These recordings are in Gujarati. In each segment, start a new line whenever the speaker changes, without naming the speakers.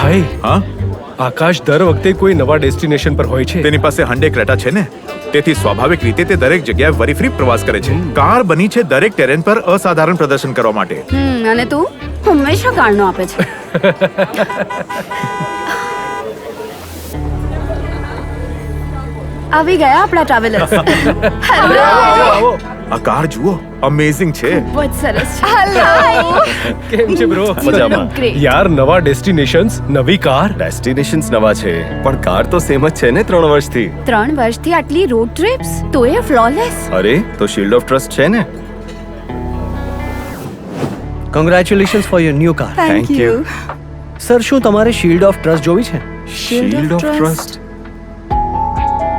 ભાઈ,
હા,
આકાશ દર વખતે કોઈ નવા ડેસ્ટિનેશન પર હોય છે.
તેની પાસે હંડે ક્રેટા છે ને, તેથી સ્વાભાવિક રીતે તે દરેક જગ્યાએ વરી ફ્રી પ્રવાસ કરે છે. કાર બની છે દરેક ટેરેન પર અસાધારણ પ્રદર્શન કરવા માટે.
અને તું હંમેશા કારણો આપે છે. આવી ગયા આપણા ટ્રાવેલર્સ. હેલો.
આવો.
આ કાર જુઓ, અમેઝિંગ છે.
બહુ જ સરસ છે. હેલો.
કેમ છે બ્રો?
મજામાં.
Great.
યાર, નવા ડેસ્ટિનેશન્સ, નવી કાર.
ડેસ્ટિનેશન્સ નવા છે પણ કાર તો સેમ જ છે ને 3 વર્ષથી.
3 વર્ષથી આટલી રોડ ટ્રીપ્સ તો એ ફ્લોલેસ.
અરે તો શિલ્ડ ઓફ ટ્રસ્ટ છે ને.
Congratulations for your new car.
Thank you.
Sir, શું તમારે શિલ્ડ ઓફ ટ્રસ્ટ જોવી છે?
Shield of trust.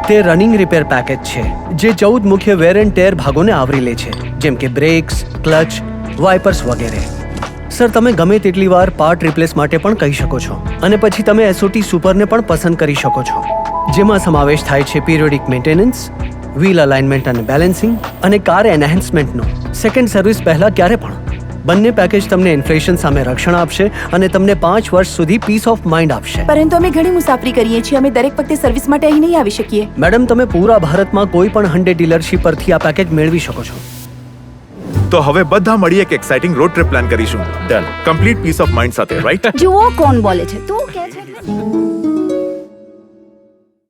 તે રનિંગ રિપેર પેકેજ છે જે 14 મુખ્ય વેર એન્ડ ટેર ભાગોને આવરી લે છે, જેમ કે બ્રેક્સ, ક્લચ, વાઇપર્સ વગેરે. સર, તમે ગમે તેટલી વાર પાર્ટ રિપ્લેસ માટે પણ કહી શકો છો અને પછી તમે SOT સુપરને પણ પસંદ કરી શકો છો, જેમાં સમાવેશ થાય છે પિરિયોડિક મેન્ટેનન્સ, વ્હીલ અલાઇનમેન્ટ અને બેલેન્સિંગ અને કાર એનહેન્સમેન્ટનો. સેકન્ડ સર્વિસ પહેલા ક્યારે પણ. બંને પેકેજ તમને ઇન્ફ્લેશન સામે રક્ષણ આપશે અને તમને 5 વર્ષ સુધી પીસ ઓફ માઇન્ડ આપશે.
પરંતુ અમે ઘણી મુસાફરી કરીએ છીએ, અમે દરેક વખતે સર્વિસ માટે અહીં નહીં આવી શકીએ.
મેડમ, તમે પૂરા ભારતમાં કોઈ પણ હંડે ડીલરશીપ પરથી આ પેકેજ મેળવી શકો છો.
તો હવે બધા મળી એક એક્સાઇટિંગ રોડ ટ્રીપ પ્લાન કરીશું.
Done.
Complete peace of mind સાથે, રાઈટ?
જુઓ કોણ બોલે છે. તું કે છે એટલે